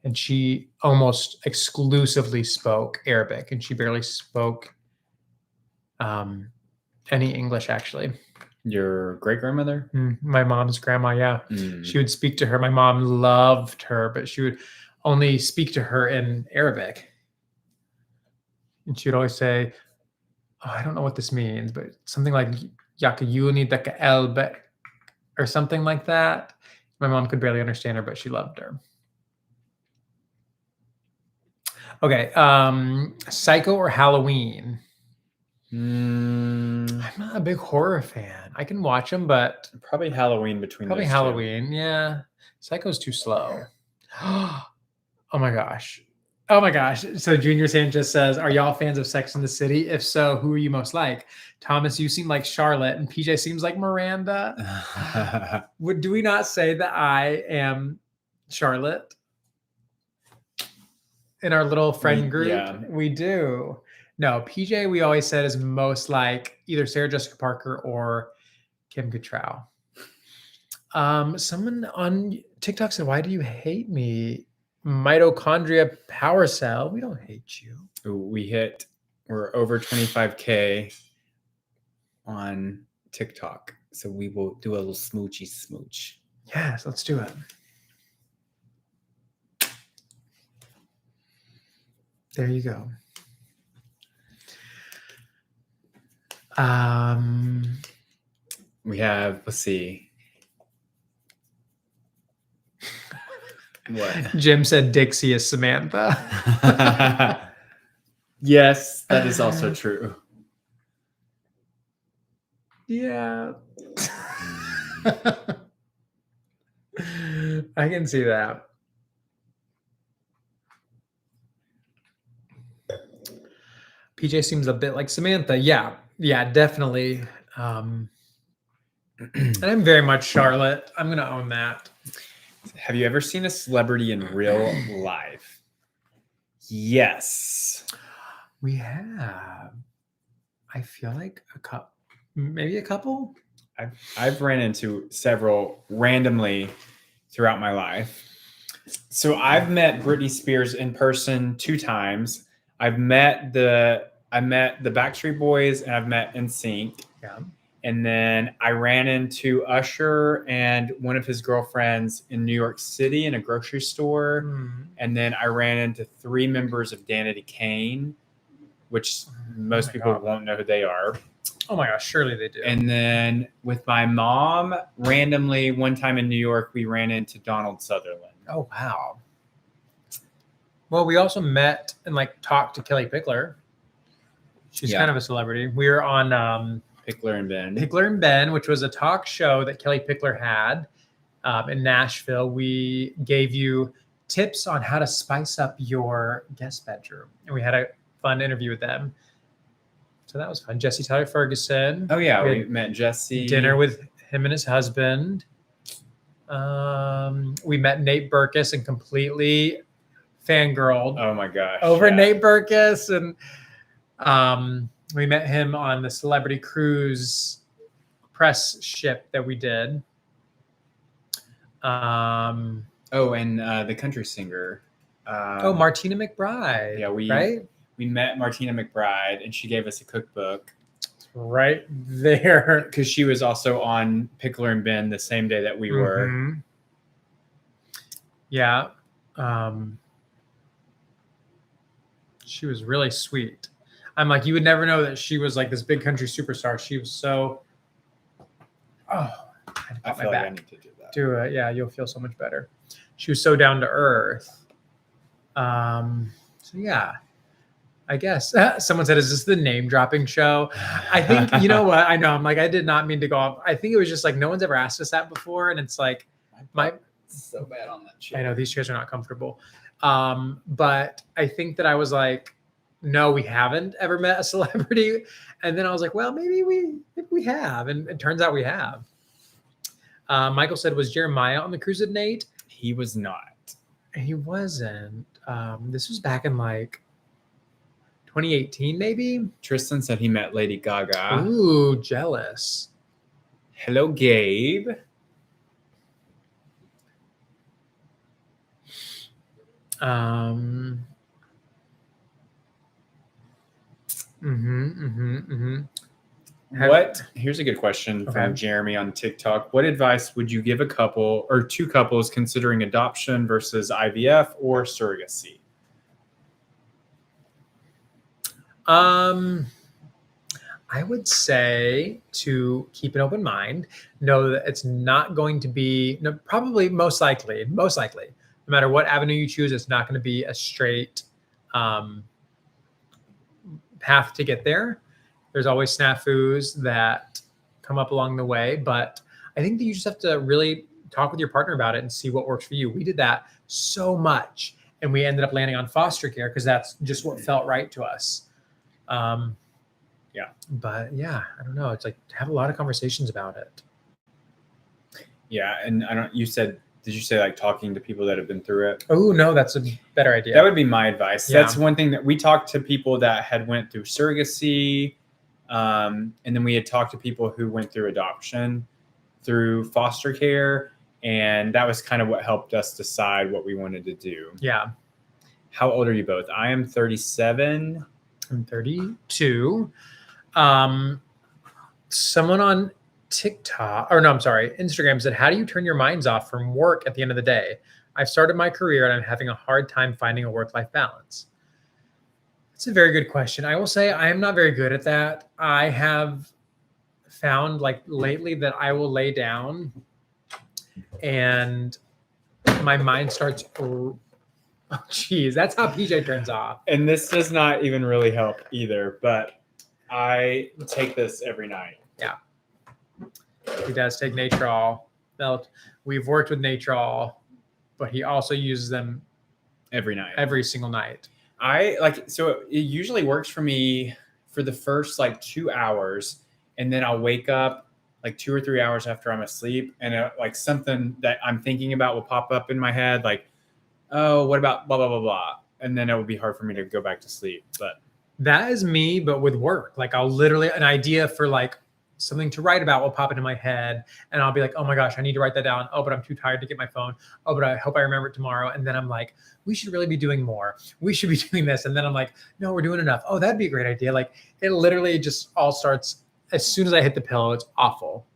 and she almost exclusively spoke Arabic and she barely spoke any English, actually. Your great grandmother? My mom's grandma, yeah. Mm. She would speak to her. My mom loved her, but she would only speak to her in Arabic. And she would always say, oh, I don't know what this means, but something like Yakayuni Daka Elbe or something like that. My mom could barely understand her, but she loved her. Okay. Psycho or Halloween? I'm not a big horror fan. I can watch them, but probably Halloween between probably those Halloween. two. Yeah. Psycho's too slow. Oh my gosh. Oh my gosh. So Junior Sanchez says, are y'all fans of Sex and the City? If so, who are you most like? Thomas, you seem like Charlotte and PJ seems like Miranda. Do we not say that I am Charlotte? In our little friend group? Yeah. We do. No, PJ, we always said is most like either Sarah Jessica Parker or Kim Cattrall. Someone on TikTok said, why do you hate me? Mitochondria power cell. We don't hate you. We're over 25K on TikTok. So we will do a little smoochy smooch. Yes, let's do it. There you go. We have, let's see. What? Jim said Dixie is Samantha. Yes, that is also true. Yeah. I can see that. PJ seems a bit like Samantha. Yeah, definitely. And I'm very much Charlotte. I'm going to own that. Have you ever seen a celebrity in real life? Yes. We have. I feel like maybe a couple. I've ran into several randomly throughout my life. So I've met Britney Spears in person 2 times. I've met the Backstreet Boys and I've met NSYNC. Yeah. And then I ran into Usher and one of his girlfriends in New York City in a grocery store. Mm. And then I ran into 3 members of Danity Kane, which most people won't know who they are. Oh my gosh, surely they do. And then with my mom, randomly one time in New York, we ran into Donald Sutherland. Oh, wow. Well, we also met and talked to Kelly Pickler. She's kind of a celebrity. We were on Pickler and Ben. Pickler and Ben, which was a talk show that Kelly Pickler had in Nashville. We gave you tips on how to spice up your guest bedroom. And we had a fun interview with them. So that was fun. Jesse Tyler Ferguson. Oh, yeah. We met Jesse. Dinner with him and his husband. We met Nate Berkus and completely fangirled. Oh, my gosh. Over Nate Berkus. And we met him on the Celebrity Cruise press ship that we did. And the country singer. Martina McBride. Yeah, we met Martina McBride, and she gave us a cookbook. Right there. Because she was also on Pickler and Ben the same day that we were. Yeah. She was really sweet. I'm like, you would never know that she was like this big country superstar. She was so. Oh, I feel like I need to do that. Do it. Yeah, you'll feel so much better. She was so down to earth. So yeah. I guess someone said, "Is this the name dropping show?" I think you know what I know. I'm like, I did not mean to go off. I think it was just like no one's ever asked us that before, and it's like my so bad on that chair. I know these chairs are not comfortable, but I think that I was like, no, we haven't ever met a celebrity, and then I was like, well, maybe we have, and it turns out we have. Michael said, was Jeremiah on the cruise with Nate? He was not. He wasn't. This was back in like 2018, maybe. Tristan said he met Lady Gaga. Ooh, jealous. Hello, Gabe. Here's a good question from Jeremy on TikTok. What advice would you give a couple or two couples considering adoption versus IVF or surrogacy? I would say to keep an open mind, know that it's not going to be, probably most likely, no matter what avenue you choose, it's not going to be a straight path to get there. There's always snafus that come up along the way, but I think that you just have to really talk with your partner about it and see what works for you. We did that so much, and we ended up landing on foster care because that's just what felt right to us. But yeah, I don't know. It's like have a lot of conversations about it. Yeah, and did you say like talking to people that have been through it? Oh no, that's a better idea. That would be my advice. Yeah. That's one thing that we talked to people that had went through surrogacy, and then we had talked to people who went through adoption, through foster care, and that was kind of what helped us decide what we wanted to do. Yeah. How old are you both? I am 37. I'm 32. Someone on Instagram said, how do you turn your minds off from work at the end of the day? I've started my career and I'm having a hard time finding a work-life balance. It's a very good question. I will say I am not very good at that. I have found like lately that I will lay down and my mind starts, oh geez, that's how PJ turns off. And this does not even really help either, but I take this every night. Yeah. He does take Natrol. We've worked with Natrol, but he also uses them every night, every single night. So it usually works for me for the first like 2 hours, and then I'll wake up like 2 or 3 hours after I'm asleep, and like something that I'm thinking about will pop up in my head, like, oh, what about blah blah blah blah, and then it would be hard for me to go back to sleep. But that is me, but with work. Like I'll literally, an idea for like something to write about will pop into my head and I'll be like, oh my gosh, I need to write that down. Oh, but I'm too tired to get my phone. Oh, but I hope I remember it tomorrow. And then I'm like, we should really be doing more. We should be doing this. And then I'm like, no, we're doing enough. Oh, that'd be a great idea. Like it literally just all starts as soon as I hit the pillow. It's awful.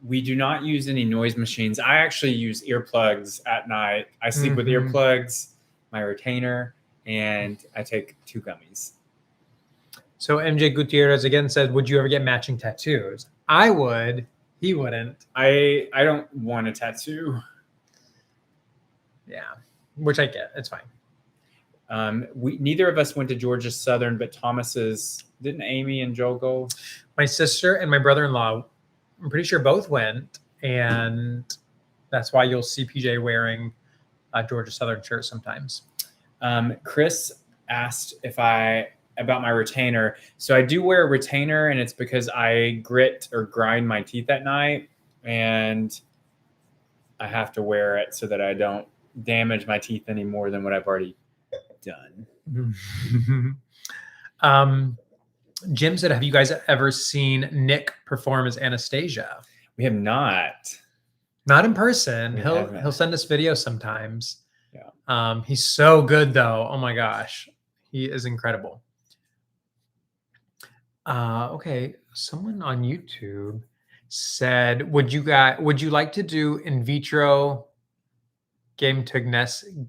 We do not use any noise machines. I actually use earplugs at night. I sleep with earplugs, my retainer, and I take 2 gummies. So MJ Gutierrez again said, would you ever get matching tattoos? I would. He wouldn't. I don't want a tattoo. Yeah, which I get. It's fine. Neither of us went to Georgia Southern, but Thomas's, didn't Amy and Joel go? My sister and my brother-in-law, I'm pretty sure both went. And that's why you'll see PJ wearing a Georgia Southern shirt sometimes. Chris asked about my retainer. So I do wear a retainer, and it's because I grit or grind my teeth at night, and I have to wear it so that I don't damage my teeth any more than what I've already done. Jim said, have you guys ever seen Nick perform as Anastasia? We have not. Not in person. He'll send us videos sometimes. Yeah. He's so good though. Oh my gosh. He is incredible. Okay, someone on YouTube said, would you like to do in vitro gametognesis?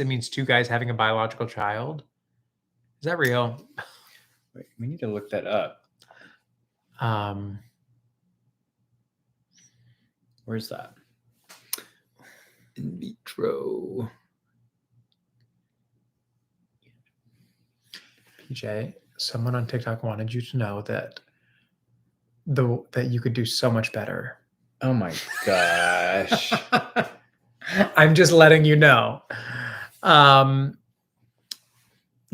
It means 2 guys having a biological child. Is that real? Wait, we need to look that up. Where's that? In vitro. PJ, someone on TikTok wanted you to know that that you could do so much better. Oh my gosh. I'm just letting you know.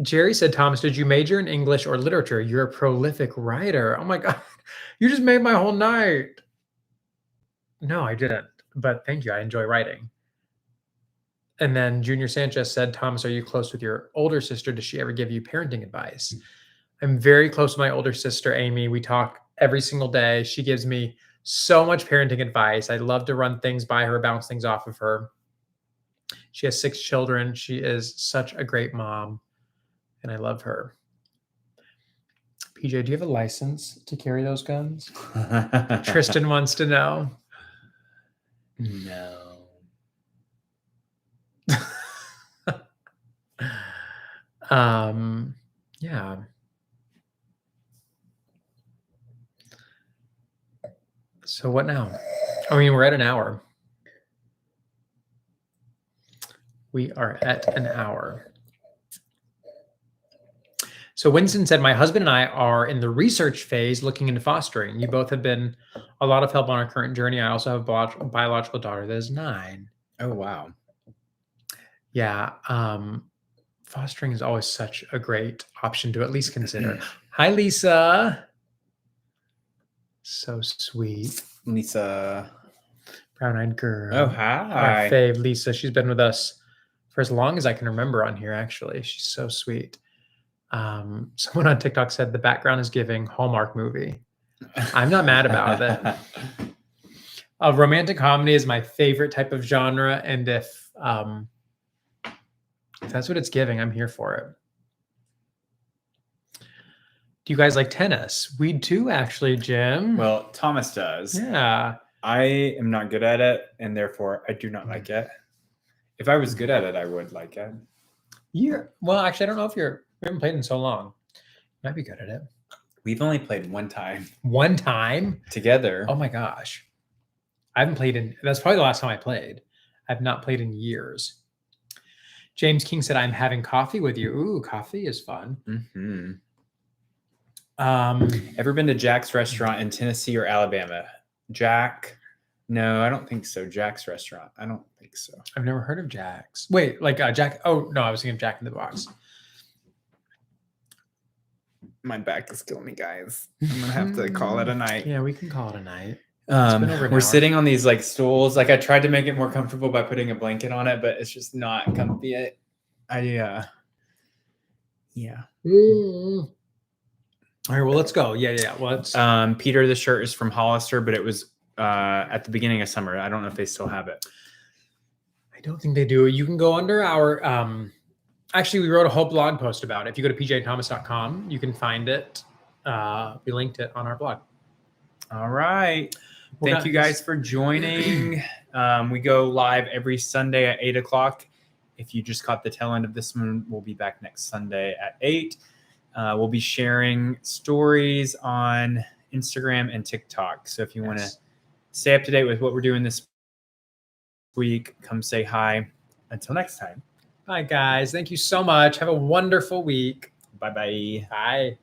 Jerry said, Thomas, did you major in English or literature? You're a prolific writer. Oh my God. You just made my whole night. No, I didn't. But thank you. I enjoy writing. And then Junior Sanchez said, Thomas, are you close with your older sister? Does she ever give you parenting advice? I'm very close with my older sister, Amy. We talk every single day. She gives me so much parenting advice. I love to run things by her, bounce things off of her. She has 6 children. She is such a great mom, and I love her. PJ, do you have a license to carry those guns? Tristan wants to know. No. Yeah. So what now? I mean, we're at an hour. We are at an hour. So Winston said, my husband and I are in the research phase looking into fostering. You both have been a lot of help on our current journey. I also have a biological daughter that is 9. Oh, wow. Yeah. Fostering is always such a great option to at least consider. Hi, Lisa. So sweet. Lisa. Brown-eyed girl. Oh, hi. Our fave, Lisa. She's been with us for as long as I can remember on here, actually. She's so sweet. Someone on TikTok said the background is giving Hallmark movie. I'm not mad about it. Romantic comedy is my favorite type of genre, and if that's what it's giving, I'm here for it. Do you guys like tennis? We do, actually, Jim. Well, Thomas does. Yeah. I am not good at it, and therefore I do not like it. If I was good at it, I would like it. Well, actually, I don't know if we haven't played in so long. You might be good at it. We've only played one time. One time? Together. Oh my gosh. I haven't played that's probably the last time I played. I've not played in years. James King said, I'm having coffee with you. Ooh, coffee is fun. Mm-hmm. Ever been to Jack's restaurant in Tennessee or Alabama? Jack? No, I don't think so. Jack's restaurant. I don't think so. I've never heard of Jack's. Wait, like Jack. Oh, no, I was thinking of Jack in the Box. My back is killing me, guys. I'm going to have to call it a night. Yeah, we can call it a night. We're sitting on these like stools. Like I tried to make it more comfortable by putting a blanket on it, but it's just not comfy. Yeah. All right, well, let's go. Yeah. Well, let's. Peter, the shirt is from Hollister, but it was at the beginning of summer. I don't know if they still have it. I don't think they do. You can go under our. Actually, we wrote a whole blog post about it. If you go to pjthomas.com, you can find it. We linked it on our blog. All right. Thank you guys for joining. We go live every Sunday at 8:00. If you just caught the tail end of this one, we'll be back next Sunday at 8. We'll be sharing stories on Instagram and TikTok. So if you want to stay up to date with what we're doing this week, come say hi. Until next time. Bye, guys. Thank you so much. Have a wonderful week. Bye-bye. Bye.